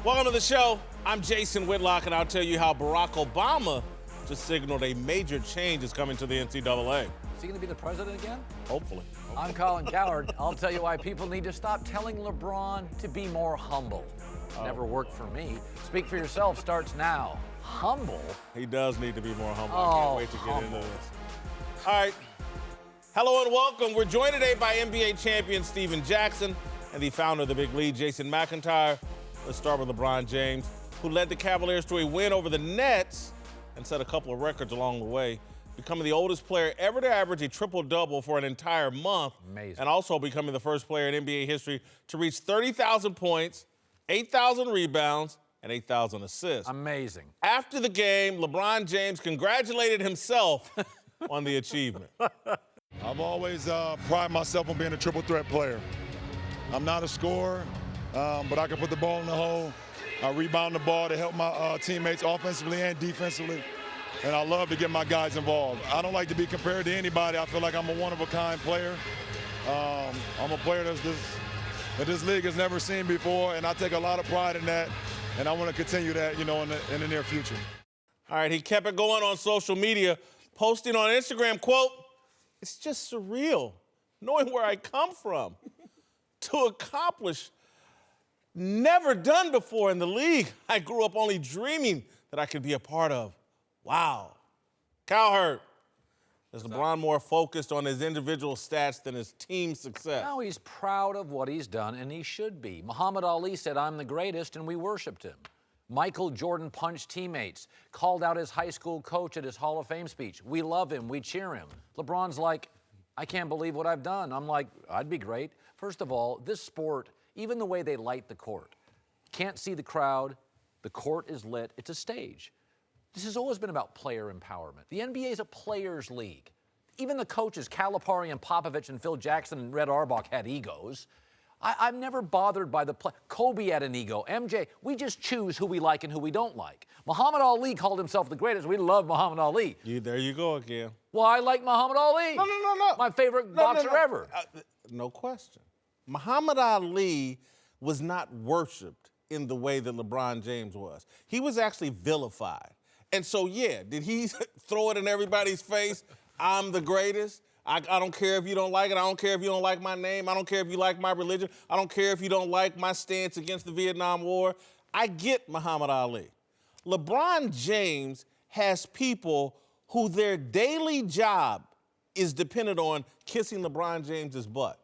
Welcome to the show. I'm Jason Whitlock, and I'll tell you how Barack Obama just signaled a major change is coming to the NCAA. Is he going to be the president again? Hopefully. I'm Colin Cowherd. I'll tell you why people need to stop telling LeBron to be more humble. Never worked for me. Speak for yourself starts now. Humble? He does need to be more humble. Oh, I can't wait to get into this. All right. Hello and welcome. We're joined today by NBA champion Stephen Jackson and the founder of the big league, Jason McIntyre. Let's start with LeBron James, who led the Cavaliers to a win over the Nets and set a couple of records along the way, becoming the oldest player ever to average a triple-double for an entire month. Amazing. And also becoming the first player in NBA history to reach 30,000 points, 8,000 rebounds, and 8,000 assists. Amazing. After the game, LeBron James congratulated himself on the achievement. I've always prided myself on being a triple threat player. I'm not a scorer, but I can put the ball in the hole. I rebound the ball to help my teammates offensively and defensively, and I love to get my guys involved. I don't like to be compared to anybody. I feel like I'm a one-of-a-kind player. I'm a player that this league has never seen before, and I take a lot of pride in that, and I want to continue that, in the near future. All right, he kept it going on social media, posting on Instagram, quote, "It's just surreal knowing where I come from to accomplish never done before in the league I grew up only dreaming that I could be a part of. Wow." Cowherd, is LeBron more focused on his individual stats than his team success? Now he's proud of what he's done, and he should be. Muhammad Ali said, "I'm the greatest," and we worshiped him. Michael Jordan punched teammates, called out his high school coach at his Hall of Fame speech. We love him, we cheer him. LeBron's like, "I can't believe what I've done." I'm like, I'd be great. First of all, this sport, even the way they light the court, can't see the crowd, the court is lit, it's a stage. This has always been about player empowerment. The NBA is a players' league. Even the coaches, Calipari and Popovich and Phil Jackson and Red Auerbach had egos. I'm never bothered by the play. Kobe had an ego. MJ, we just choose who we like and who we don't like. Muhammad Ali called himself the greatest. We love Muhammad Ali. There you go again. Well, I like Muhammad Ali. No. My favorite boxer ever. No question. Muhammad Ali was not worshipped in the way that LeBron James was. He was actually vilified. And so, yeah, did he throw it in everybody's face? I'm the greatest. I don't care if you don't like it. I don't care if you don't like my name. I don't care if you like my religion. I don't care if you don't like my stance against the Vietnam War. I get Muhammad Ali. LeBron James has people who their daily job is dependent on kissing LeBron James's butt.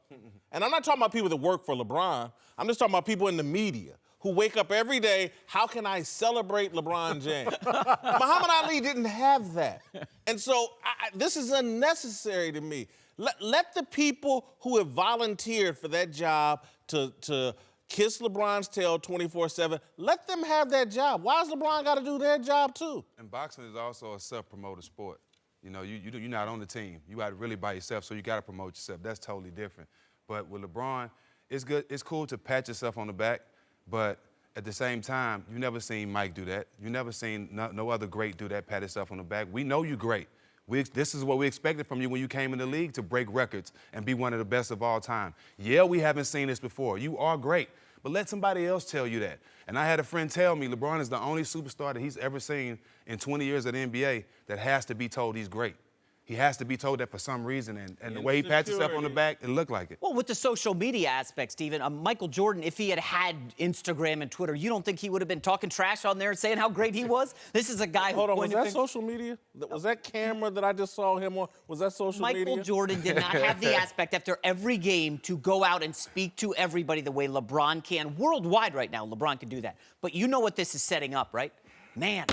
And I'm not talking about people that work for LeBron. I'm just talking about people in the media who wake up every day, how can I celebrate LeBron James? Muhammad Ali didn't have that. And so this is unnecessary to me. Let the people who have volunteered for that job to kiss LeBron's tail 24/7, let them have that job. Why has LeBron got to do their job too? And boxing is also a self-promoted sport. You're not on the team. You got to really by yourself, so you got to promote yourself. That's totally different. But with LeBron, it's good. It's cool to pat yourself on the back, but at the same time, you never seen Mike do that. You never seen no other great do that, pat himself on the back. We know you're great. This is what we expected from you when you came in the league, to break records and be one of the best of all time. Yeah, we haven't seen this before. You are great, but let somebody else tell you that. And I had a friend tell me LeBron is the only superstar that he's ever seen in 20 years of the NBA that has to be told he's great. He has to be told that for some reason, and the way he pats himself on the back, it looked like it. Well, with the social media aspect, Stephen, Michael Jordan, if he had Instagram and Twitter, you don't think he would have been talking trash on there and saying how great he was? This is a guy who... Hold on, was that social media? Was that camera that I just saw him on, was that social media? Michael Jordan did not have the aspect after every game to go out and speak to everybody the way LeBron can. Worldwide right now, LeBron can do that. But you know what this is setting up, right? Man,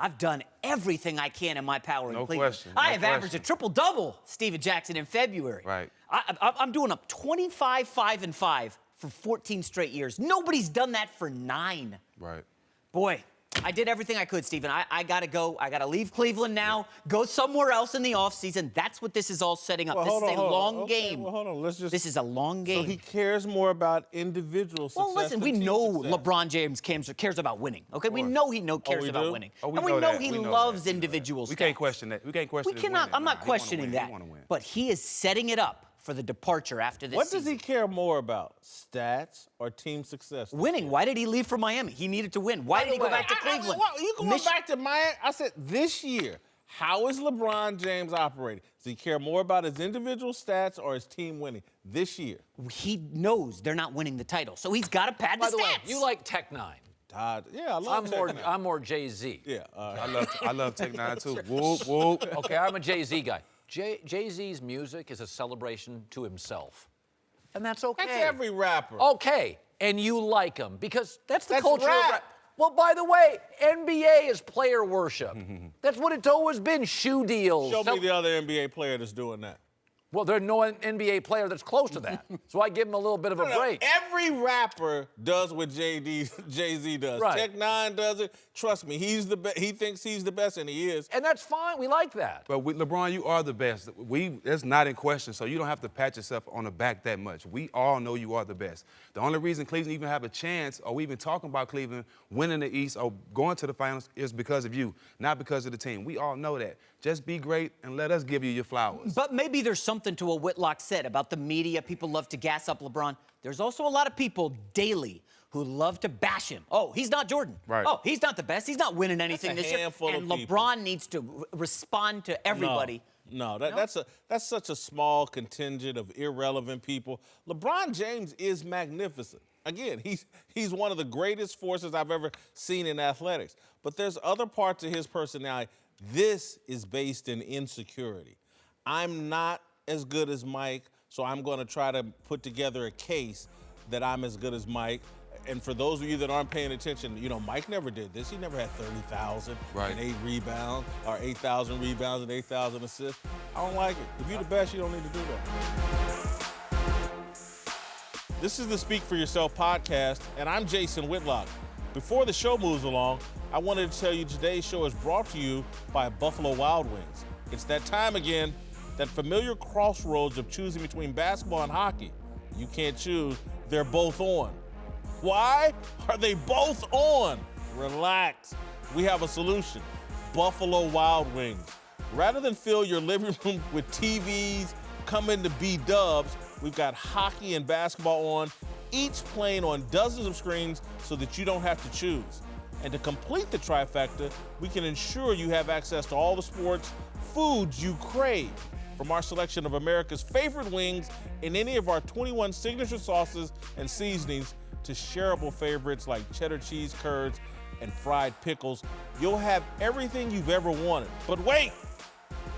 I've done everything I can in my power in Cleveland. Question. I have averaged a triple-double, Stephen Jackson, in February. Right. I'm doing up 25, 5, and 5 for 14 straight years. Nobody's done that for 9. Right. Boy, I did everything I could, Stephen. I got to go. I got to leave Cleveland now, go somewhere else in the offseason. That's what this is all setting up. This is a long game. Well, hold on. This is a long game. So he cares more about individual success. Well, listen, we know LeBron James cares about winning. Okay, we know he cares about winning. Oh, and we know he loves individual stats. We can't question that. We can't question We cannot. I'm not questioning that. But he is setting it up for the departure after this What does season. he care more about, stats or team success? Winning. Why did he leave for Miami? He needed to win. Why did he go back to Cleveland? You going back to Miami? I said this year. How is LeBron James operating? Does he care more about his individual stats or his team winning this year? He knows they're not winning the title, so he's got to pad By the the way, stats. you like Tech 9. Todd, yeah, I love Tech Nine. I'm more Jay-Z. Yeah, I love Tech 9 too. Whoop, whoop. Okay, I'm a Jay-Z guy. Jay-Z's music is a celebration to himself. And that's okay. That's every rapper. Okay, and you like him because that's the That's culture rap. of rap. Well, by the way, NBA is player worship. That's what it's always been, shoe deals. Show me the other NBA player that's doing that. Well, there's no NBA player that's close to that. So I give him a little bit of a break. Every rapper does what Jay-Z does. Right. Tech 9 does it. Trust me, he's the best. He thinks he's the best, and he is. And that's fine. We like that. But with LeBron, you are the best. That's not in question, so you don't have to pat yourself on the back that much. We all know you are the best. The only reason Cleveland even have a chance, or we even talking about Cleveland winning the East or going to the finals, is because of you, not because of the team. We all know that. Just be great and let us give you your flowers. But maybe there's something to what Whitlock said about the media. People love to gas up LeBron. There's also a lot of people daily who love to bash him. Oh, he's not Jordan. Right. Oh, he's not the best. He's not winning anything this year. handful And of people. LeBron needs to respond to everybody. No, that's such a small contingent of irrelevant people. LeBron James is magnificent. Again, he's one of the greatest forces I've ever seen in athletics. But there's other parts of his personality. This is based in insecurity. I'm not as good as Mike, so I'm going to try to put together a case that I'm as good as Mike. And for those of you that aren't paying attention, Mike never did this. He never had 30,000 Right. and 8 rebounds, or 8,000 rebounds and 8,000 assists. I don't like it. If you're the best, you don't need to do that. This is the Speak for Yourself podcast, and I'm Jason Whitlock. Before the show moves along, I wanted to tell you today's show is brought to you by Buffalo Wild Wings. It's that time again, that familiar crossroads of choosing between basketball and hockey. You can't choose, they're both on. Why are they both on? Relax. We have a solution. Buffalo Wild Wings. Rather than fill your living room with TVs, coming to B-dubs, we've got hockey and basketball on, each playing on dozens of screens so that you don't have to choose. And to complete the trifecta, we can ensure you have access to all the sports, foods you crave. From our selection of America's favorite wings and any of our 21 signature sauces and seasonings to shareable favorites like cheddar cheese curds and fried pickles, you'll have everything you've ever wanted. But wait,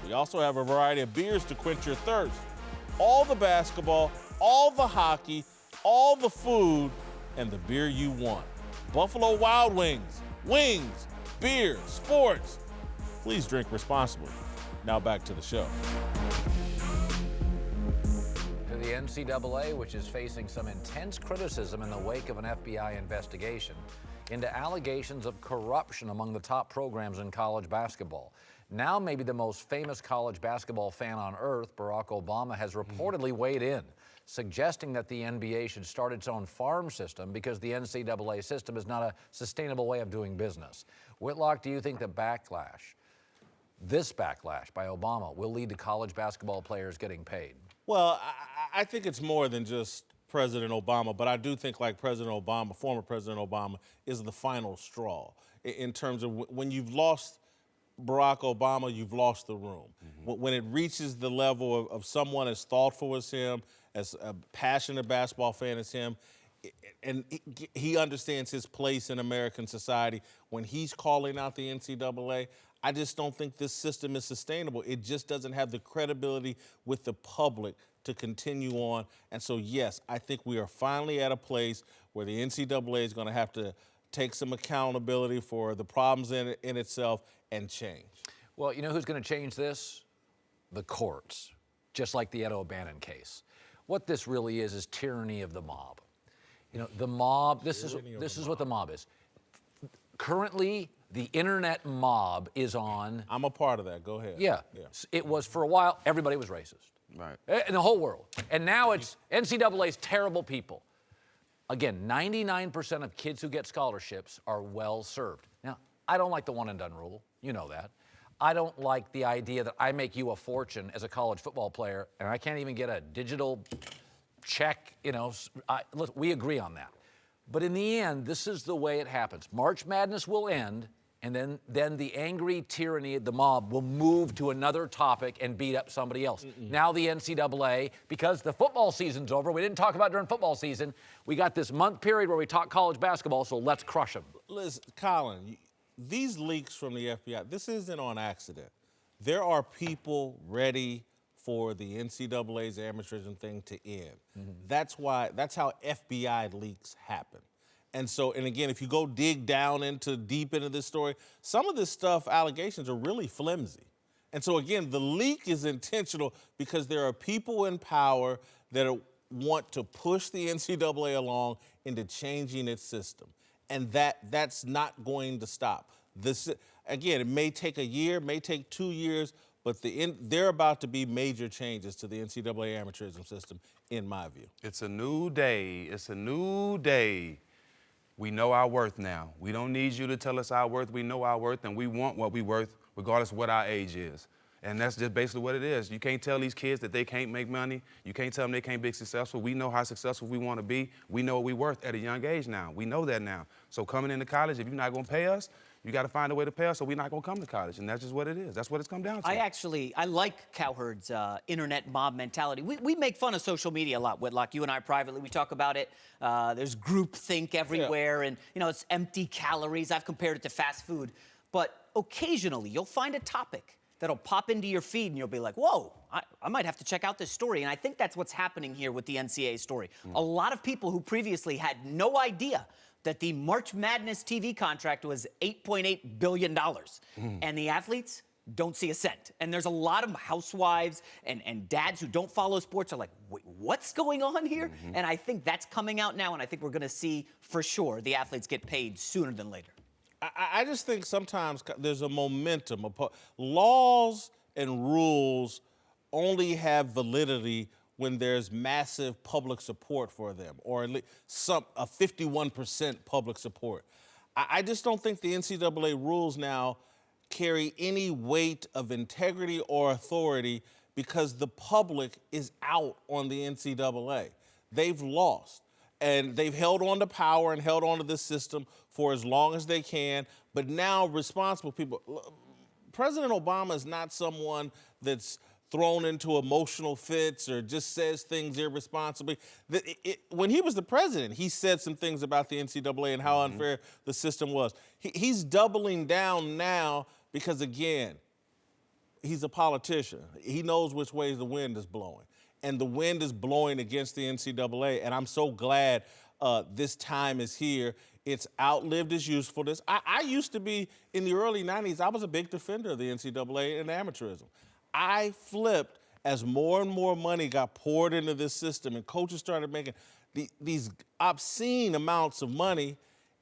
we also have a variety of beers to quench your thirst. All the basketball, all the hockey, all the food, and the beer you want. Buffalo Wild Wings, wings, beer, sports. Please drink responsibly. Now back to the show. To the NCAA, which is facing some intense criticism in the wake of an FBI investigation into allegations of corruption among the top programs in college basketball. Now maybe the most famous college basketball fan on earth, Barack Obama, has reportedly weighed in, suggesting that the NBA should start its own farm system because the NCAA system is not a sustainable way of doing business. Whitlock, do you think the this backlash by Obama will lead to college basketball players getting paid? Well, I think it's more than just President Obama, but I do think like President Obama, former President Obama, is the final straw in terms of when you've lost Barack Obama, you've lost the room. When it reaches the level of someone as thoughtful as him, as a passionate basketball fan as him, and he understands his place in American society, when he's calling out the NCAA, I just don't think this system is sustainable. It just doesn't have the credibility with the public to continue on. And so, yes, I think we are finally at a place where the NCAA is going to have to take some accountability for the problems in itself and change. Well, you know who's going to change this? The courts, just like the Ed O'Bannon case. What this really is tyranny of the mob. The mob, this is what the mob is. Currently, the internet mob is on. I'm a part of that. Go ahead. Yeah. It was for a while, everybody was racist. Right. In the whole world. And now it's NCAA's terrible people. Again, 99% of kids who get scholarships are well served. Now, I don't like the one and done rule. You know that. I don't like the idea that I make you a fortune as a college football player, and I can't even get a digital check. Look, we agree on that. But in the end, this is the way it happens. March Madness will end, and then the angry tyranny of the mob will move to another topic and beat up somebody else. Now the NCAA, because the football season's over, we didn't talk about during football season, we got this month period where we talk college basketball, so let's crush them. Listen, Colin, these leaks from the FBI, this isn't on accident. There are people ready for the NCAA's amateurism thing to end. That's how FBI leaks happen. And so, and again, if you go dig down deep into this story, some of this stuff, allegations are really flimsy. And so again, the leak is intentional because there are people in power that want to push the NCAA along into changing its system. And that's not going to stop. Again, it may take a year, it may take 2 years, but there are about to be major changes to the NCAA amateurism system, in my view. It's a new day. It's a new day. We know our worth now. We don't need you to tell us our worth. We know our worth, and we want what we're worth, regardless of what our age is. And that's just basically what it is. You can't tell these kids that they can't make money. You can't tell them they can't be successful. We know how successful we want to be. We know what we're worth at a young age now. We know that now. So coming into college, if you're not going to pay us, you got to find a way to pay us, so we're not going to come to college. And that's just what it is. That's what it's come down to. I like Cowherd's internet mob mentality. We make fun of social media a lot, Whitlock. You and I privately, we talk about it. There's groupthink everywhere, and, it's empty calories. I've compared it to fast food. But occasionally, you'll find a topic that'll pop into your feed, and you'll be like, whoa, I might have to check out this story. And I think that's what's happening here with the NCAA story. A lot of people who previously had no idea that the March Madness TV contract was $8.8 billion. And the athletes don't see a cent. And there's a lot of housewives and dads who don't follow sports are like, wait, what's going on here? And I think that's coming out now, and I think we're going to see for sure the athletes get paid sooner than later. I just think sometimes there's a momentum. Laws and rules only have validity when there's massive public support for them, or at least a 51% public support. I just don't think the NCAA rules now carry any weight of integrity or authority because the public is out on the NCAA. They've lost, and they've held on to power and held on to this system for as long as they can, but now responsible people. President Obama is not someone that's thrown into emotional fits or just says things irresponsibly. When he was the president, he said some things about the NCAA and how unfair the system was. He's doubling down now because, again, he's a politician. He knows which ways the wind is blowing. And the wind is blowing against the NCAA, and I'm so glad this time is here. It's outlived its usefulness. I used to be, in the early 90s, I was a big defender of the NCAA and amateurism. I flipped as more and more money got poured into this system and coaches started making these obscene amounts of money,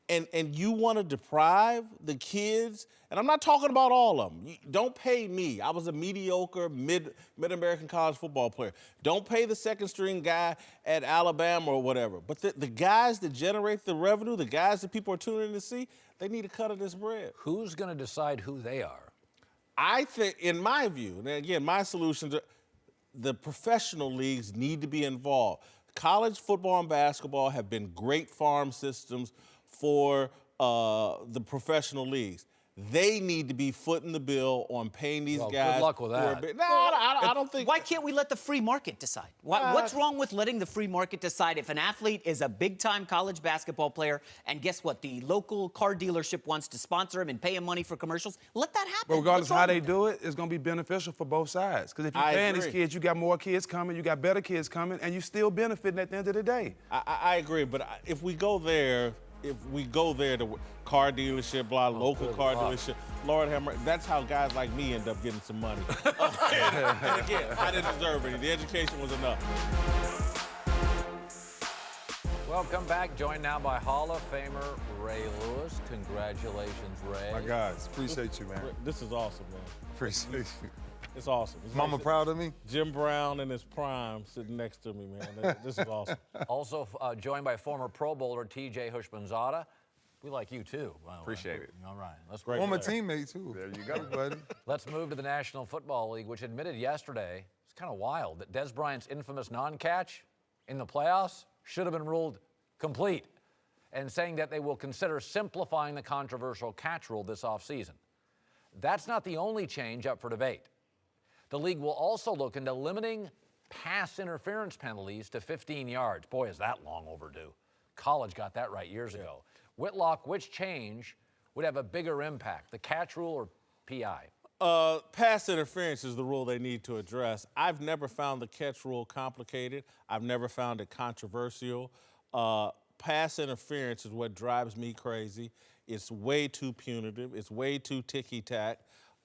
and you want to deprive the kids, and I'm not talking about all of them. Don't pay me. I was a mediocre mid-American college football player. Don't pay the second-string guy at Alabama or whatever. But the guys that generate the revenue, the guys that people are tuning in to see, they need a cut of this bread. Who's going to decide who they are? I think, in my view, and again, my solutions are the professional leagues need to be involved. College football and basketball have been great farm systems for the professional leagues. They need to be footing the bill on paying these guys. Good luck with that. I don't think. Why can't we let the free market decide? What's wrong with letting the free market decide if an athlete is a big-time college basketball player and guess what? The local car dealership wants to sponsor him and pay him money for commercials. Let that happen. But regardless of how they do it, it's going to be beneficial for both sides. Because if you're paying these kids, you got more kids coming, you got better kids coming, and you still benefiting at the end of the day. I agree, but if we go there, to car dealership, local car dealership, Lord have mercy, that's how guys like me end up getting some money. And again, I didn't deserve any. The education was enough. Welcome back. Joined now by Hall of Famer Ray Lewis. Congratulations, Ray. My guys, appreciate you, man. This is awesome, man. Appreciate you. It's awesome. It's Mama like proud of me? Jim Brown in his prime sitting next to me, man. This is awesome. Also joined by former Pro Bowler T.J. Hushmanzada. We like you too. By the way. Appreciate it. All right, let's Former teammate, too. There you go. buddy. Let's move to the National Football League, which admitted yesterday, it's kind of wild, that Des Bryant's infamous non-catch in the playoffs should have been ruled complete, and saying that they will consider simplifying the controversial catch rule this offseason. That's not the only change up for debate. The league will also look into limiting pass interference penalties to 15 yards. Boy, is that long overdue. College got that right years ago. Whitlock, which change would have a bigger impact, the catch rule or PI? Pass interference is the rule they need to address. I've never found the catch rule complicated. I've never found it controversial. Pass interference is what drives me crazy. It's way too punitive. It's way too ticky-tack.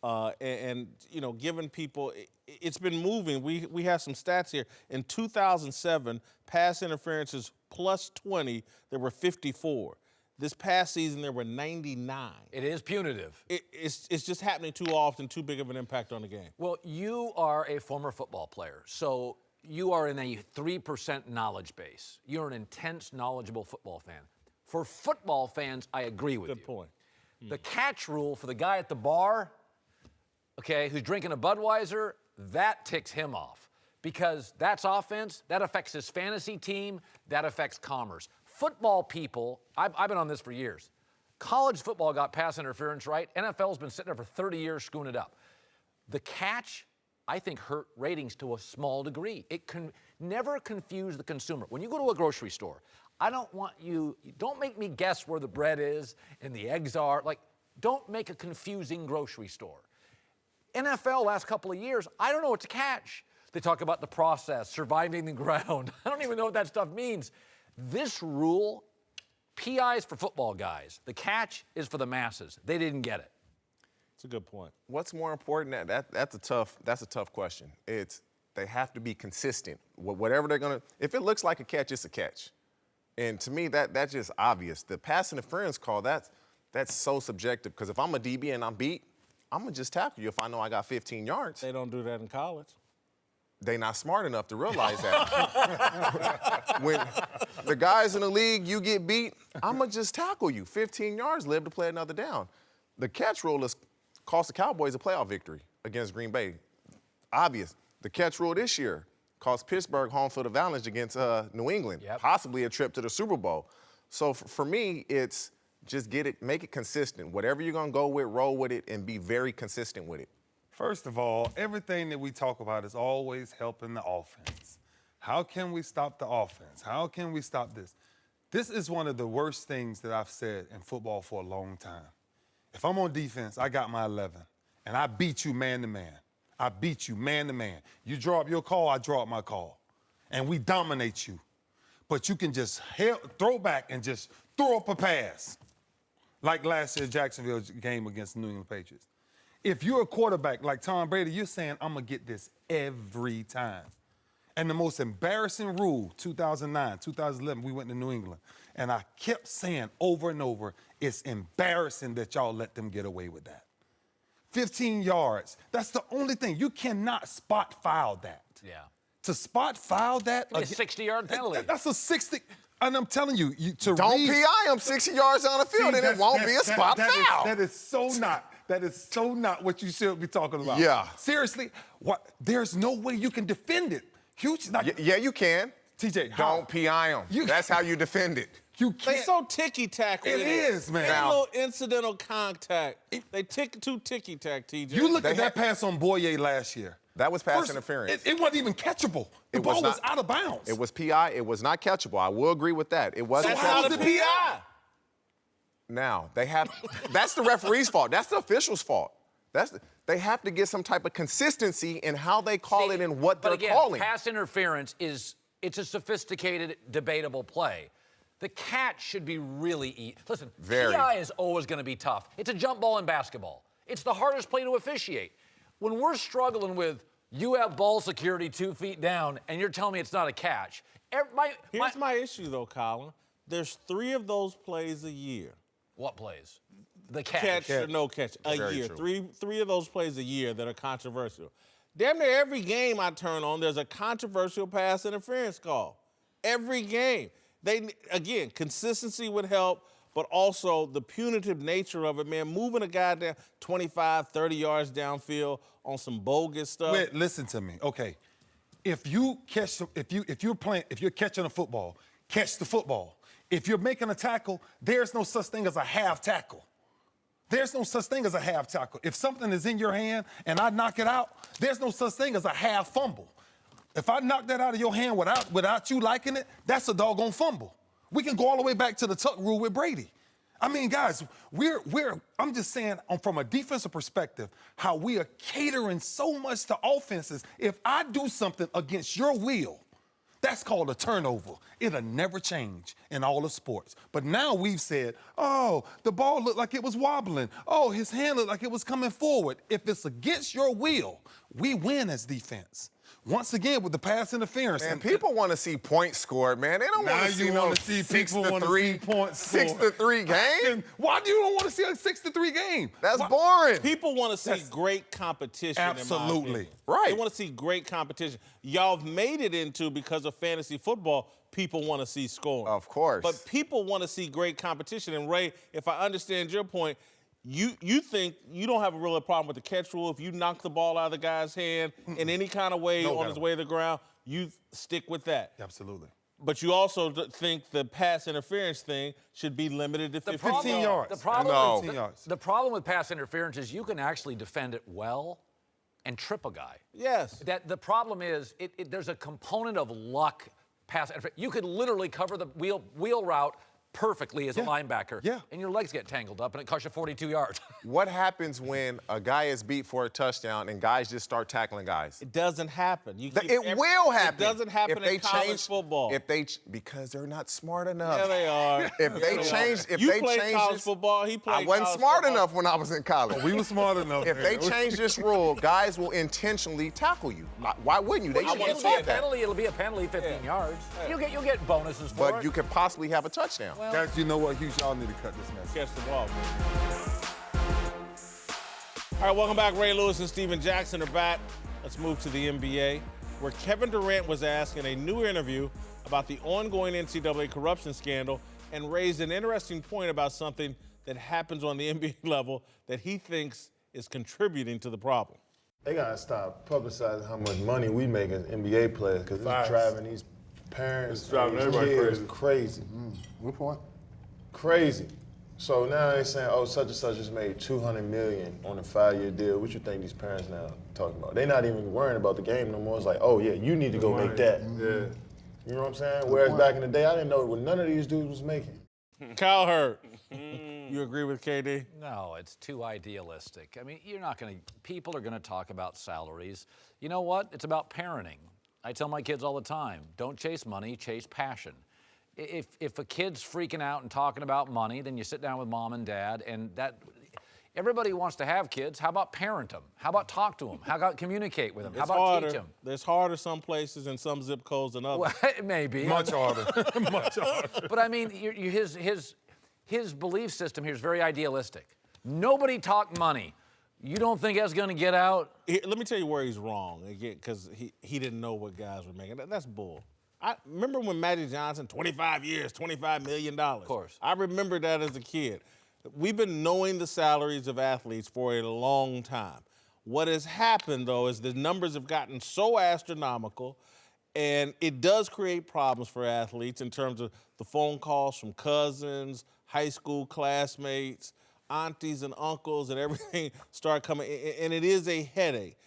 And you know, giving people, it's been moving. We have some stats here. In 2007, pass interferences plus 20, there were 54. This past season, there were 99. It is punitive. It's just happening too often, too big of an impact on the game. Well, you are a former football player, so you are in a 3% knowledge base. You're an intense, knowledgeable football fan. For football fans, I agree with you. Good point. The catch rule for the guy at the bar, okay, who's drinking a Budweiser, that ticks him off because that's offense, that affects his fantasy team, that affects commerce. Football people, I've been on this for years. College football got pass interference right. NFL's been sitting there for 30 years screwing it up. The catch, I think, hurt ratings to a small degree. It can never confuse the consumer. When you go to a grocery store, I don't want don't make me guess where the bread is and the eggs are. Like, don't make a confusing grocery store. NFL last couple of years, I don't know what to catch. They talk about the process, surviving the ground. I don't even know what that stuff means. This rule, PI's for football guys. The catch is for the masses. They didn't get it. It's a good point. What's more important? That's a tough question. They have to be consistent. Whatever they're gonna, if it looks like a catch, it's a catch. And to me, that's just obvious. The pass interference call, that's so subjective. Because if I'm a DB and I'm beat, I'm gonna just tackle you if I know I got 15 yards. They don't do that in college. They're not smart enough to realize that. When the guys in the league, you get beat, I'm going to just tackle you. 15 yards, live to play another down. The catch rule has cost the Cowboys a playoff victory against Green Bay. Obvious. The catch rule this year cost Pittsburgh home field advantage against New England, possibly a trip to the Super Bowl. So for me, it's just make it consistent. Whatever you're going to go with, roll with it, and be very consistent with it. First of all, everything that we talk about is always helping the offense. How can we stop the offense? How can we stop this? This is one of the worst things that I've said in football for a long time. If I'm on defense, I got my 11, and I beat you man to man. I beat you man to man. You draw up your call, I draw up my call. And we dominate you. But you can just throw back and just throw up a pass. Like last year's Jacksonville game against the New England Patriots. If you're a quarterback like Tom Brady, you're saying, I'm going to get this every time. And the most embarrassing rule, 2009, 2011, we went to New England. And I kept saying over and over, it's embarrassing that y'all let them get away with that. 15 yards, that's the only thing. You cannot spot foul that. Yeah. To spot foul that. A 60-yard penalty. That's a 60. And I'm telling you, Don't PI them 60 yards on the field, and it won't be a spot foul. That is so not what you should be talking about. Yeah. Seriously, there's no way you can defend it. Yeah, you can. TJ, how? Don't PI them. That's how you defend it. You can't. They so ticky-tack with It is, man. Ain't no incidental contact. They too ticky-tack, TJ. You look at that pass on Boyer last year. That was pass interference. It wasn't even catchable. The ball was out of bounds. It was PI. It was not catchable. I will agree with that. It wasn't. That's not a PI. Now, that's the referee's fault. That's the official's fault. They have to get some type of consistency in how they call it and what they're calling. Pass interference it's a sophisticated, debatable play. The catch should be really easy. Listen, PI is always going to be tough. It's a jump ball in basketball. It's the hardest play to officiate. When we're struggling with you have ball security 2 feet down and you're telling me it's not a catch. Here's my issue, though, Colin. There's 3 of those plays a year. What plays? The catch. Catch or no catch. A year. True. Three of those plays a year that are controversial. Damn near every game I turn on, there's a controversial pass interference call. Every game. Again, consistency would help. but also the punitive nature of it, man, moving a guy down 25, 30 yards downfield on some bogus stuff. Wait, listen to me. Okay. If you're catching a football, catch the football. If you're making a tackle, there's no such thing as a half tackle. There's no such thing as a half tackle. If something is in your hand and I knock it out, there's no such thing as a half fumble. If I knock that out of your hand without you liking it, that's a doggone fumble. We can go all the way back to the tuck rule with Brady. I mean, guys, I'm just saying from a defensive perspective, how we are catering so much to offenses. If I do something against your will, that's called a turnover. It'll never change in all of sports. But now we've said, oh, the ball looked like it was wobbling. Oh, his hand looked like it was coming forward. If it's against your will, we win as defense. Once again, with the pass interference. Man, people want to see points scored, man. They don't want to see no 6-3 points. 6-3 game. Why do you don't want to see a 6-3 game? That's boring. People want to see great competition. Absolutely. In my opinion. Right. They want to see great competition. Y'all have made it into, because of fantasy football, people want to see scoring. Of course. But people want to see great competition. And Ray, if I understand your point, you think you don't have a real problem with the catch rule. If you knock the ball out of the guy's hand in any kind of way on his way to the ground, you stick with that. Absolutely. But you also think the pass interference thing should be limited to 15 yards. The problem, No. 15 yards. the problem with pass interference is you can actually defend it well and trip a guy. Yes. That the problem is there's a component of luck. Pass interference. You could literally cover the wheel route perfectly as a linebacker, and your legs get tangled up, and it costs you 42 yards. What happens when a guy is beat for a touchdown and guys just start tackling guys? It doesn't happen. It will happen. It doesn't happen in college football. Because they're not smart enough. Yeah, they are. If they change, you played college football. He played. I wasn't college smart football. enough when I was in college. We were smart enough. If they change this rule, guys will intentionally tackle you. Why wouldn't you? They should It'll be a penalty. It'll be a penalty, 15 yards. You'll get bonuses for it. But you could possibly have a touchdown. Guys, you know what, Hughes? Y'all need to cut this mess. Catch the ball. All right, welcome back. Ray Lewis and Steven Jackson are back. Let's move to the NBA, where Kevin Durant was asked in a new interview about the ongoing NCAA corruption scandal and raised an interesting point about something that happens on the NBA level that he thinks is contributing to the problem. They gotta stop publicizing how much money we make as NBA players, because it's driving these parents, It's driving these everybody kids crazy. What point? Crazy. So now they're saying, oh, such and such just made $200 million on a 5-year deal. What you think these parents now talking about? They're not even worrying about the game no more. It's like, oh yeah, you need to go make that. Yeah. You know what I'm saying? Whereas back in the day, I didn't know what none of these dudes was making. Cowherd, you agree with KD? No, it's too idealistic. I mean, people are going to talk about salaries. You know what? It's about parenting. I tell my kids all the time, don't chase money, chase passion. If a kid's freaking out and talking about money, then you sit down with mom and dad, and everybody wants to have kids. How about parent them? How about talk to them? How about communicate with them? How about teach them? It's harder some places and some zip codes than others. Well, maybe. Much harder. Much harder. But I mean, his belief system here is very idealistic. Nobody talk money. You don't think that's going to get out? Let me tell you where he's wrong, again, because he didn't know what guys were making. That's bull. I remember when Magic Johnson, 25 years, $25 million. Of course. I remember that as a kid. We've been knowing the salaries of athletes for a long time. What has happened, though, is the numbers have gotten so astronomical, and it does create problems for athletes in terms of the phone calls from cousins, high school classmates, aunties and uncles, and everything start coming, and it is a headache.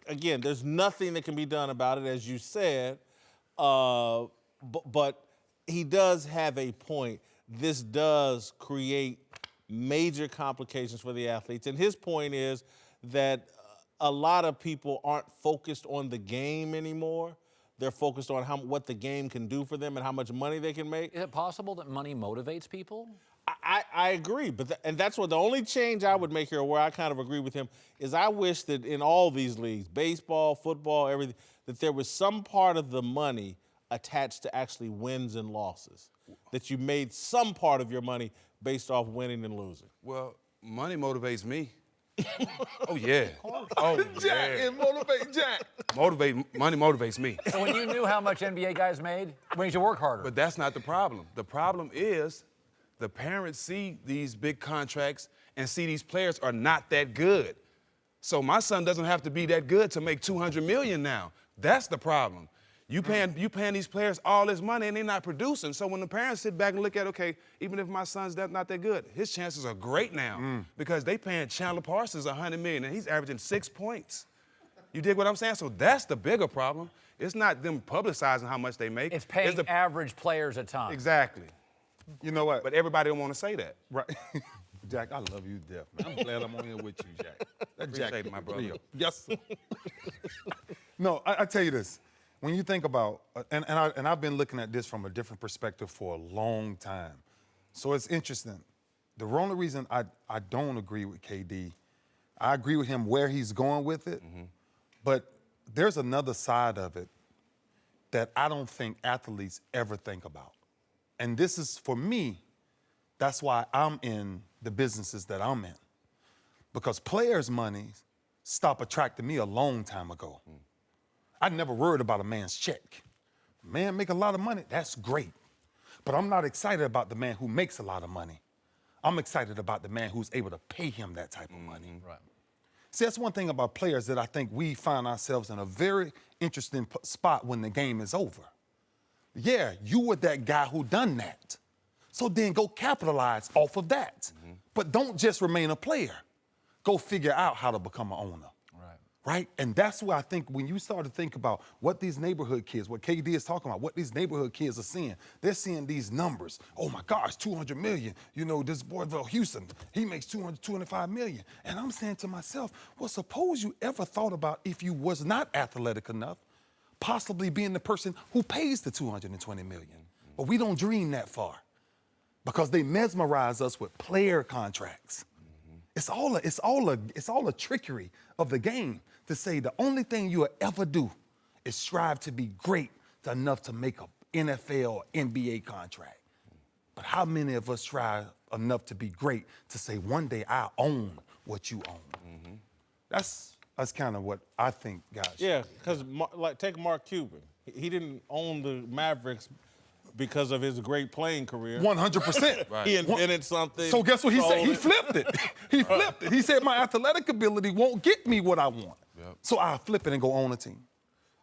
Again, there's nothing that can be done about it, as you said, but he does have a point. This does create major complications for the athletes, and his point is that a lot of people aren't focused on the game anymore. They're focused on what the game can do for them and how much money they can make. Is it possible that money motivates people? I agree, and that's what the only change I would make here, where I kind of agree with him, is I wish that in all these leagues, baseball, football, everything, that there was some part of the money attached to actually wins and losses, that you made some part of your money based off winning and losing. Well, money motivates me. Oh, yeah. Oh, Jack, yeah. and motivate Jack. Money motivates me. So when you knew how much NBA guys made, it made you work harder. But that's not the problem. The problem is the parents see these big contracts and see these players are not that good. So my son doesn't have to be that good to make $200 million now. That's the problem. You paying these players all this money and they're not producing. So when the parents sit back and look at, okay, even if my son's not that good, his chances are great now because they paying Chandler Parsons $100 million and he's averaging 6 points. You dig what I'm saying? So that's the bigger problem. It's not them publicizing how much they make. It's paying the average players a ton. Exactly. You know what? But everybody don't want to say that. Right. Jack, I love you to death, man. I'm glad I'm on here with you, Jack. That Appreciate Jack, it, my brother. Yes, sir. No, I tell you this. When you think about, and I've been looking at this from a different perspective for a long time. So it's interesting. The only reason I don't agree with KD, I agree with him where he's going with it, but there's another side of it that I don't think athletes ever think about. And this is, for me, that's why I'm in the businesses that I'm in. Because players' money stopped attracting me a long time ago. I never worried about a man's check. Man make a lot of money, that's great. But I'm not excited about the man who makes a lot of money. I'm excited about the man who's able to pay him that type of money. Right. See, that's one thing about players that I think we find ourselves in a very interesting spot when the game is over. Yeah, you were that guy who done that. So then go capitalize off of that. But don't just remain a player. Go figure out how to become an owner. Right? And that's where I think when you start to think about what these neighborhood kids, what KD is talking about, what these neighborhood kids are seeing, they're seeing these numbers. Oh my gosh, 200 million. You know, this Boyville Houston, he makes 225 million. And I'm saying to myself, well, suppose you ever thought about if you was not athletic enough, possibly being the person who pays the 220 million. But we don't dream that far because they mesmerize us with player contracts. It's all a trickery of the game to say the only thing you'll ever do is strive to be great enough to make an NFL or NBA contract. But how many of us try enough to be great to say one day I own what you own? That's kind of what I think, guys. Yeah, because like take Mark Cuban. He didn't own the Mavericks because of his great playing career. 100%. Right. He invented something. So guess what he said? sold He it. flipped it. He flipped it. He said my athletic ability won't get me what I want. So I'll flip it and go own a team.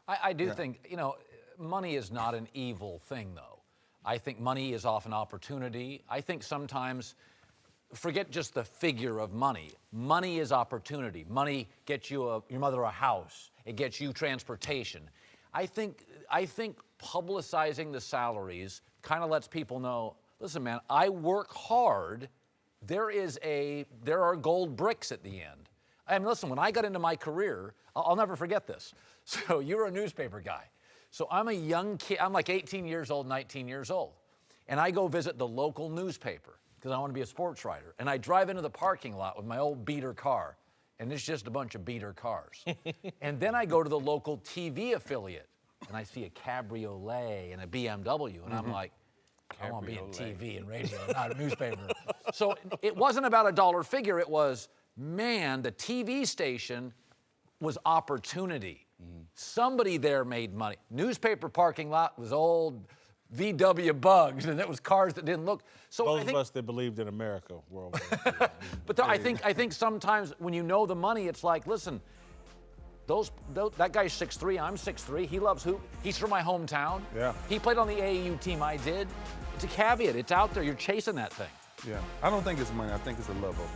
I do think, you know, money is not an evil thing, though. I think money is often opportunity. I think sometimes, forget just the figure of money. Money is opportunity. Money gets you your mother a house. It gets you transportation. I think publicizing the salaries kind of lets people know, listen, man, I work hard. There are gold bricks at the end. I mean, listen, when I got into my career, I'll never forget this. So you're a newspaper guy. So I'm a young kid. I'm like 18 years old, 19 years old. And I go visit the local newspaper because I want to be a sports writer. And I drive into the parking lot with my old beater car. And it's just a bunch of beater cars. And then I go to the local TV affiliate. And I see a cabriolet and a BMW. And I'm like, I want to be in TV and radio, not a newspaper. So it wasn't about a dollar figure. It was, man, the TV station was opportunity. Somebody there made money. Newspaper parking lot was old VW bugs, and it was cars that didn't look. So Those I think, of us that believed in America world. but I think sometimes when you know the money, it's like, listen, that guy's 6'3", I'm 6'3", he loves hoop. He's from my hometown. Yeah. He played on the AAU team I did. It's a caveat. It's out there. You're chasing that thing. Yeah. I don't think it's money. I think it's a love of money.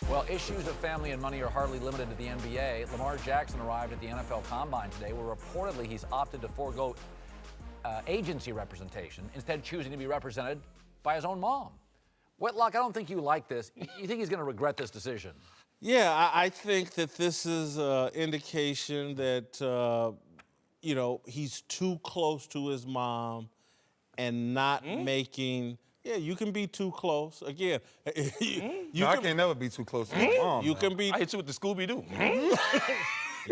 Well, issues of family and money are hardly limited to the NBA. Lamar Jackson arrived at the NFL Combine today, where reportedly he's opted to forego agency representation, instead choosing to be represented by his own mom. Whitlock, I don't think you like this. You think he's going to regret this decision? Yeah, I think that this is an indication that, he's too close to his mom and not making. Yeah, you can be too close. Again, I can't never be too close to my mom. You can be. I hit you with the Scooby-Doo.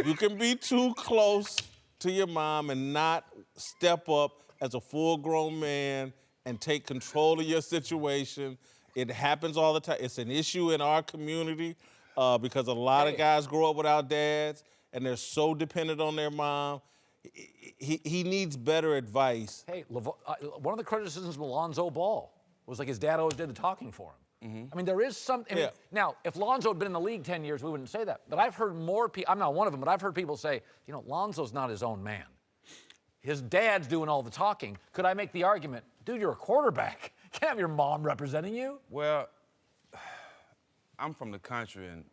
You can be too close to your mom and not step up as a full-grown man and take control of your situation. It happens all the time. It's an issue in our community because a lot of guys grow up without dads and they're so dependent on their mom. he needs better advice. Hey, one of the criticisms of Lonzo Ball was like his dad always did the talking for him. I mean, there is something. Yeah. Now, if Lonzo had been in the league 10 years, we wouldn't say that. But I've heard more people, I'm not one of them, but I've heard people say, you know, Lonzo's not his own man. His dad's doing all the talking. Could I make the argument, dude, you're a quarterback. You can't have your mom representing you. Well, I'm from the country, and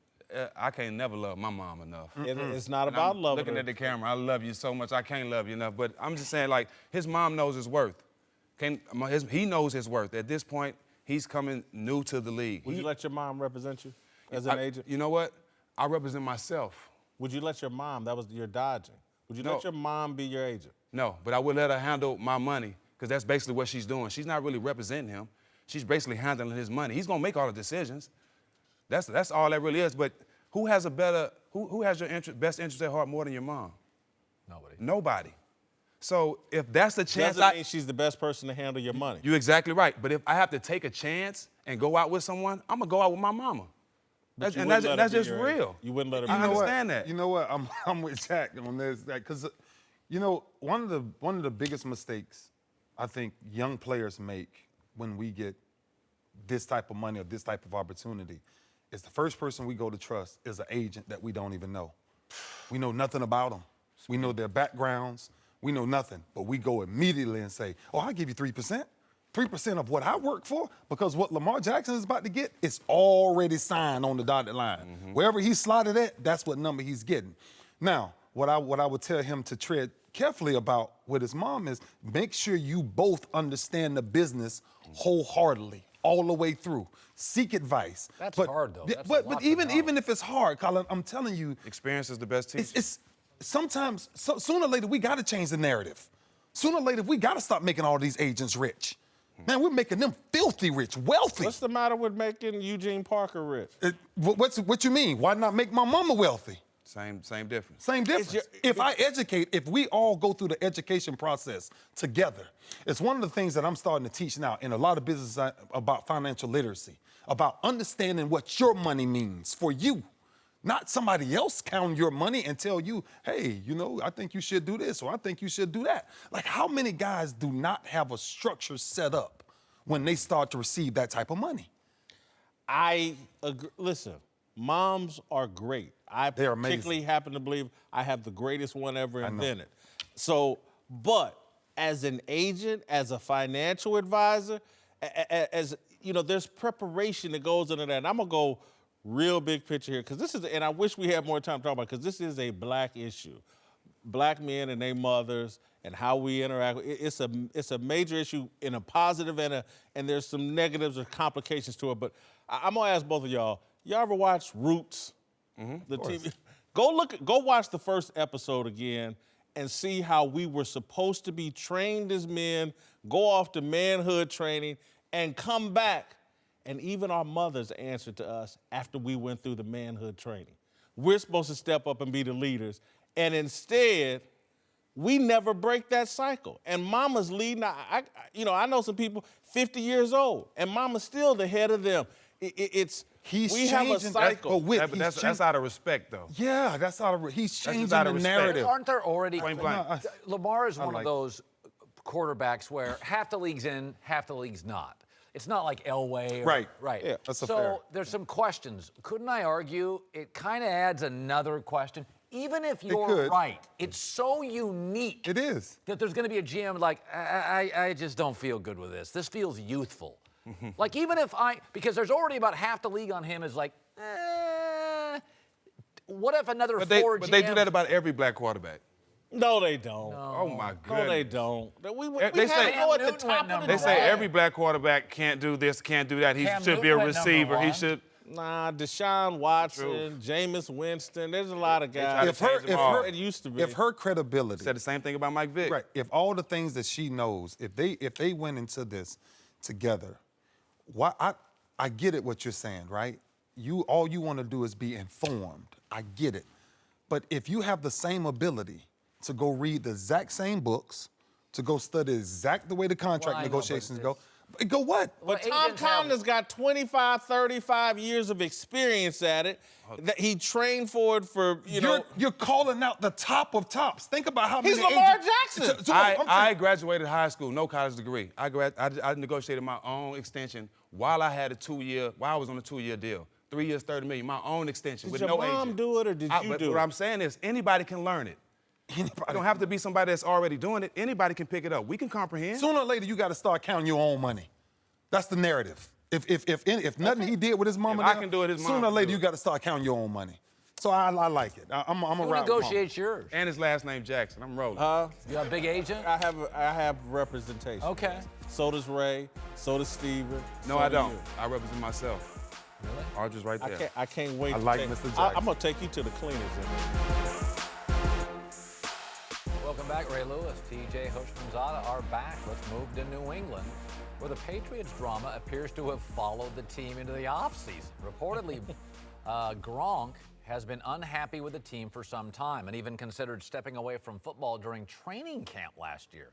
I can't never love my mom enough. It's not And about I'm loving looking her. at the camera, I love you so much, I can't love you enough. But I'm just saying, like, his mom knows his worth. He knows his worth. At this point, he's coming new to the league. Would you let your mom represent you as an agent? You know what? I represent myself. Would you let your mom, that was your dodging, would you No. let your mom be your agent? No, but I would let her handle my money, because that's basically what she's doing. She's not really representing him. She's basically handling his money. He's gonna make all the decisions. That's all that really is. But who has who has your best interest at heart more than your mom? Nobody. Nobody. So if that's the chance, Doesn't mean she's the best person to handle your money. you're exactly right. But if I have to take a chance and go out with someone, I'm gonna go out with my mama. But you And wouldn't that's, let her that's be just your agent. real. You wouldn't let her I be your understand that. You know what? I'm with Jack on this, because you know one of the biggest mistakes I think young players make when we get this type of money or this type of opportunity is the first person we go to trust is an agent that we don't even know. We know nothing about them. We know their backgrounds. We know nothing, but we go immediately and say, "Oh, I'll give you 3%." 3% of what I work for, because what Lamar Jackson is about to get is already signed on the dotted line. Wherever he's slotted at, that's what number he's getting. Now, what I would tell him to tread carefully about with his mom is make sure you both understand the business wholeheartedly, all the way through. Seek advice. That's hard, though. That's a but lot to even know. if it's hard, Colin, I'm telling you, Experience is the best teacher. it's sometimes, sooner or later, we got to change the narrative. Sooner or later, we got to stop making all these agents rich. Man, we're making them filthy rich, wealthy. What's the matter with making Eugene Parker rich? What you mean? Why not make my mama wealthy? Same difference. Same difference. If we all go through the education process together, it's one of the things that I'm starting to teach now in a lot of business about financial literacy, about understanding what your money means for you. Not somebody else counting your money and tell you, hey, you know, I think you should do this or I think you should do that. Like, how many guys do not have a structure set up when they start to receive that type of money? I agree. Listen, moms are great. I They're amazing. particularly happen to believe I have the greatest one ever invented. So, but as an agent, as a financial advisor, as you know, there's preparation that goes into that. And I'm gonna go real big picture here, because this is, and I wish we had more time to talk about, because this is a black issue. Black men and their mothers and how we interact. It's a major issue in a positive and there's some negatives or complications to it. But I'm gonna ask both of y'all. Y'all ever watch Roots? The TV. Go watch the first episode again and see how we were supposed to be trained as men, go off to manhood training, and come back. And even our mothers answered to us after we went through the manhood training. We're supposed to step up and be the leaders. And instead, we never break that cycle. And mama's leading. I know some people 50 years old, and mama's still the head of them. We have a cycle. But that's out of respect, though. Yeah, that's he's changing out the of respect. narrative. Aren't there already? Point blank. Lamar is one like of those quarterbacks where half the league's in, half the league's not. It's not like Elway. Right. Right. Yeah, that's a so fair. there's some questions. Couldn't I argue it kind of adds another question? Even if you're could. right, it's so unique. It is. That there's going to be a GM like, I just don't feel good with this. This feels youthful. Like, even if because there's already about half the league on him is like, what if another But four they GM do that about every black quarterback. No, they don't. Oh my goodness. No, they don't. We They have say- to go at the Newton top went of the They say draft. every black quarterback can't do this, can't do that. He Cam should be a Newton went number receiver. He one. should. Nah, Deshaun Watson, Jameis Winston. There's a lot of guys. It used to be. If her credibility, Said the same thing about Mike Vick. right? If all the things that she knows, if they went into this together, I get it what you're saying, right? All you want to do is be informed. I get it, but if you have the same ability to go read the exact same books, to go study exact the way the contract Well, I know, but negotiations go, Go what? But Well, Tom agents have- Conlon has got 25, 35 years of experience at it. That he trained for it for, You're calling out the top of tops. Think about how He's many Lamar agents- Jackson. So I saying- graduated high school, no college degree. I negotiated my own extension while I had while I was on a 2-year deal. 3 years, $30 million, my own extension Did with your no mom agent. do it or did you But do what it? I'm saying is anybody can learn it. It don't have to be somebody that's already doing it. Anybody can pick it up. We can comprehend. Sooner or later, you got to start counting your own money. That's the narrative. If nothing he did with his mama, If I can do it, his mom sooner or can later do you it. got to start counting your own money. So I like it. I'm a Who ride with negotiates yours? And his last name Jackson. I'm rolling. You have a big agent? I have representation. Okay. So does Ray. So does Steven. no, so I do don't. you. I represent myself. Really? Archer's right there. I can't wait. I to like take- Mr. I'm Jackson. gonna take you to the cleaners. Welcome back, Ray Lewis. TJ Houshmandzadeh are back. Let's move to New England, where the Patriots drama appears to have followed the team into the offseason. Reportedly, Gronk has been unhappy with the team for some time and even considered stepping away from football during training camp last year.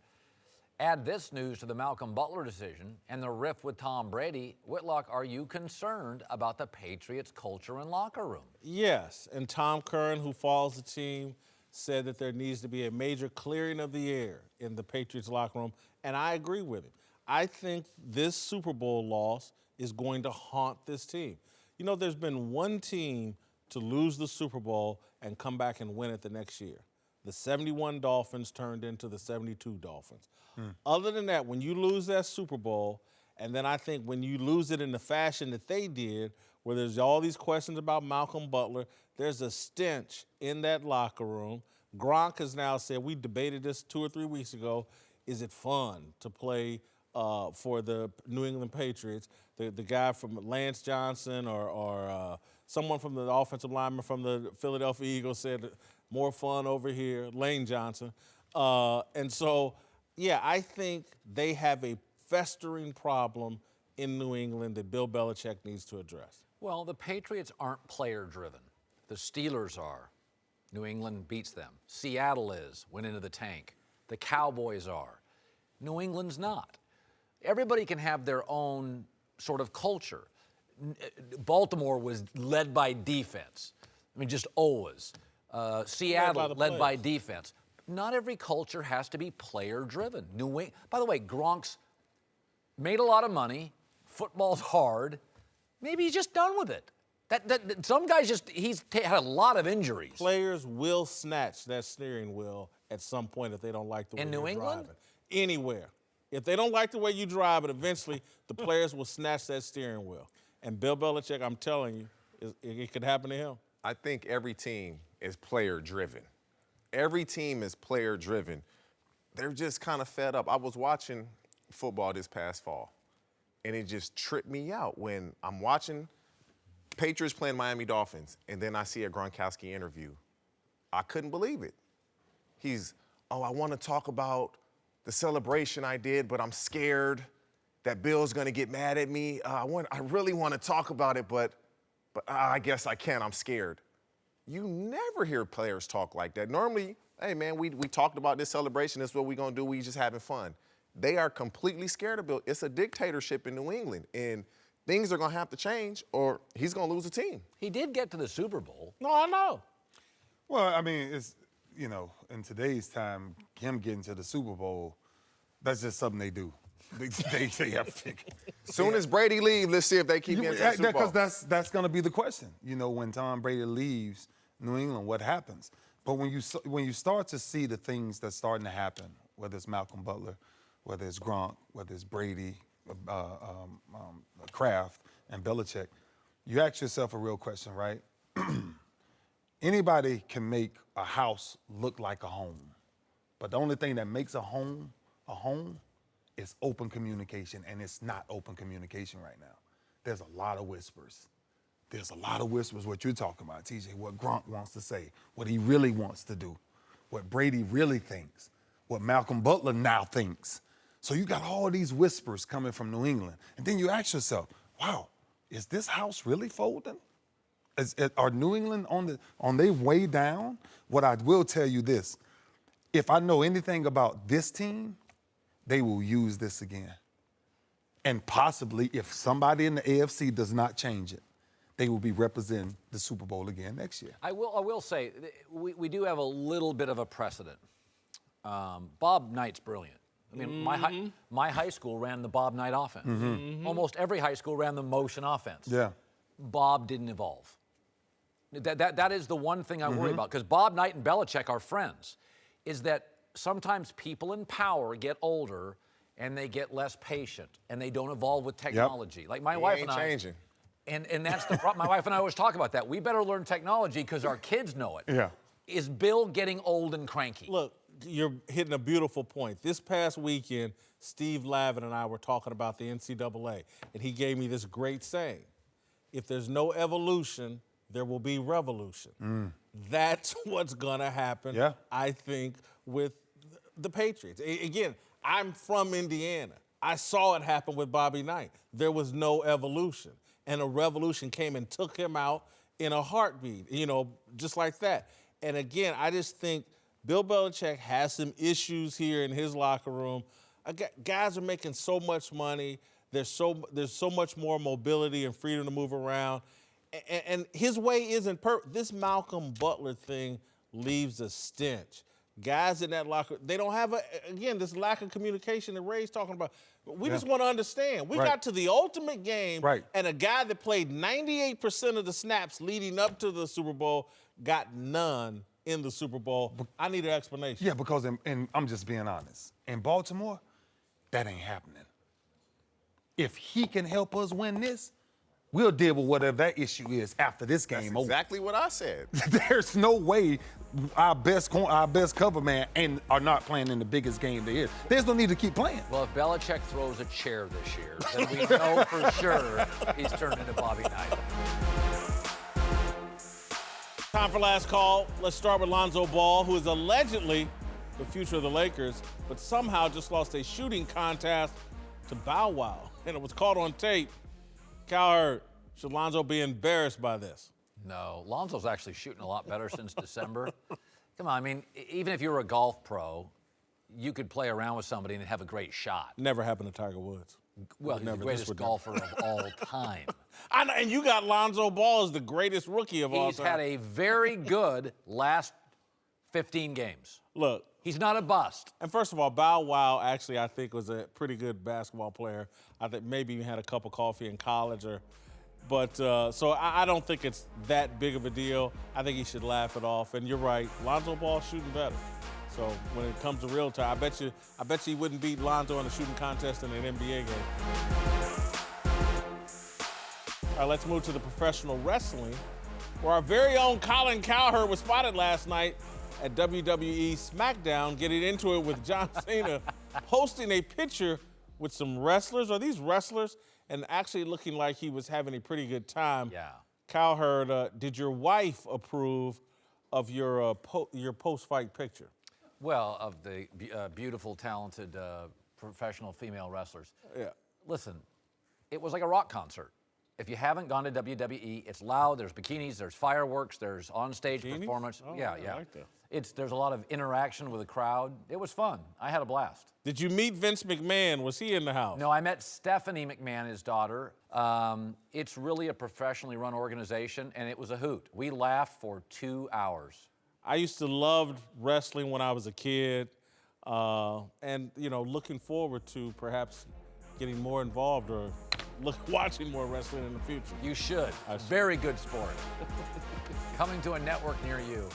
Add this news to the Malcolm Butler decision and the rift with Tom Brady. Whitlock, are you concerned about the Patriots' culture and locker room? Yes, and Tom Curran, who follows the team, said that there needs to be a major clearing of the air in the Patriots locker room, and I agree with him. I think this Super Bowl loss is going to haunt this team. You know, there's been one team to lose the Super Bowl and come back and win it the next year. The 71 Dolphins turned into the 72 Dolphins. Other than that, when you lose that Super Bowl, and then I think when you lose it in the fashion that they did, where there's all these questions about Malcolm Butler, there's a stench in that locker room. Gronk has now said, we debated this 2 or 3 weeks ago, is it fun to play for the New England Patriots? The guy from Lance Johnson or someone from the offensive lineman from the Philadelphia Eagles said, more fun over here, Lane Johnson. And so, yeah, I think they have a festering problem in New England that Bill Belichick needs to address. Well, the Patriots aren't player-driven. The Steelers are. New England beats them. Seattle is, went into the tank. The Cowboys are. New England's not. Everybody can have their own sort of culture. Baltimore was led by defense. I mean, just always. Seattle led by defense. Not every culture has to be player-driven. By the way, Gronk's made a lot of money. Football's hard. Maybe he's just done with it. Some guys he's had a lot of injuries. Players will snatch that steering wheel at some point if they don't like the way In New you're England? driving. Anywhere. If they don't like the way you drive it, eventually the players will snatch that steering wheel. And Bill Belichick, I'm telling you, it could happen to him. I think every team is player-driven. Every team is player-driven. They're just kind of fed up. I was watching football this past fall, and it just tripped me out when I'm watching Patriots playing Miami Dolphins, and then I see a Gronkowski interview. I couldn't believe it. I want to talk about the celebration I did, but I'm scared that Bill's going to get mad at me. I really want to talk about it, but I guess I can't. I'm scared. You never hear players talk like that. Normally, hey, man, we talked about this celebration. This is what we're going to do. We just having fun. They are completely scared of Bill. It's a dictatorship in New England, and things are going to have to change or he's going to lose a team. He did get to the Super Bowl. No, I know. Well, I mean, it's, in today's time, him getting to the Super Bowl, that's just something they do. They have to. Soon as Brady leaves, let's see if they keep getting to the Super Bowl. Because that's going to be the question. When Tom Brady leaves New England, what happens? But when you start to see the things that's starting to happen, whether it's Malcolm Butler, whether it's Gronk, whether it's Brady, Kraft, and Belichick, you ask yourself a real question, right? Anybody can make a house look like a home, but the only thing that makes a home is open communication, and it's not open communication right now. There's a lot of whispers. There's a lot of whispers, what you're talking about, TJ, what Gronk wants to say, what he really wants to do, what Brady really thinks, what Malcolm Butler now thinks. So you got all these whispers coming from New England. And then you ask yourself, wow, is this house really folding? Are New England on their way down? What I will tell you this, if I know anything about this team, they will use this again. And possibly, if somebody in the AFC does not change it, they will be representing the Super Bowl again next year. I will say, we do have a little bit of a precedent. Bob Knight's brilliant. I mean, my high school ran the Bob Knight offense. Almost every high school ran the motion offense. Yeah. Bob didn't evolve. That is the one thing I worry about, because Bob Knight and Belichick are friends, is that sometimes people in power get older and they get less patient and they don't evolve with technology. Like my wife and I. Changing. And that's the problem. My wife and I always talk about that. We better learn technology because our kids know it. Yeah. Is Bill getting old and cranky? Look, you're hitting a beautiful point. This past weekend, Steve Lavin and I were talking about the NCAA, and he gave me this great saying: if there's no evolution, there will be revolution. That's what's gonna happen, I think, with the Patriots. Again, I'm from Indiana. I saw it happen with Bobby Knight. There was no evolution, and a revolution came and took him out in a heartbeat, just like that. And again, I just think Bill Belichick has some issues here in his locker room. Guys are making so much money. There's so much more mobility and freedom to move around. And his way isn't perfect. This Malcolm Butler thing leaves a stench. Guys in that locker, they don't have, this lack of communication that Ray's talking about. We just want to understand. We got to the ultimate game, and a guy that played 98% of the snaps leading up to the Super Bowl got none in the Super Bowl. I need an explanation. Yeah, because, and I'm just being honest, in Baltimore, that ain't happening. If he can help us win this, we'll deal with whatever that issue is after this game. That's exactly what I said. There's no way our best cover man are not playing in the biggest game there is. There's no need to keep playing. Well, if Belichick throws a chair this year, then we know for sure he's turned into Bobby Knight. Time for last call. Let's start with Lonzo Ball, who is allegedly the future of the Lakers, but somehow just lost a shooting contest to Bow Wow, and it was caught on tape. Cowherd, should Lonzo be embarrassed by this? No, Lonzo's actually shooting a lot better since December. Come on, I mean, even if you're a golf pro, you could play around with somebody and have a great shot. Never happened to Tiger Woods. Well, he's the greatest golfer of all time. I know, and you got Lonzo Ball as the greatest rookie of all time. He's had a very good last 15 games. Look. He's not a bust. And first of all, Bow Wow actually, I think, was a pretty good basketball player. I think maybe even had a cup of coffee in college. So I don't think it's that big of a deal. I think he should laugh it off. And you're right, Lonzo Ball's shooting better. So when it comes to real time, I bet you he wouldn't beat Lonzo in a shooting contest in an NBA game. All right, let's move to the professional wrestling, where our very own Colin Cowherd was spotted last night at WWE Smackdown, getting into it with John Cena, posting a picture with some wrestlers. Are these wrestlers? And actually looking like he was having a pretty good time. Yeah. Cowherd, did your wife approve of your post-fight picture? Well, of the beautiful, talented professional female wrestlers. Yeah. Listen, it was like a rock concert. If you haven't gone to WWE, it's loud. There's bikinis, there's fireworks, there's on-stage performance. Oh, yeah. I like that. There's a lot of interaction with the crowd. It was fun. I had a blast. Did you meet Vince McMahon? Was he in the house? No, I met Stephanie McMahon, his daughter. It's really a professionally run organization, and it was a hoot. We laughed for 2 hours. I used to love wrestling when I was a kid, and looking forward to perhaps getting more involved or watching more wrestling in the future. You should. Very good sport. Coming to a network near you.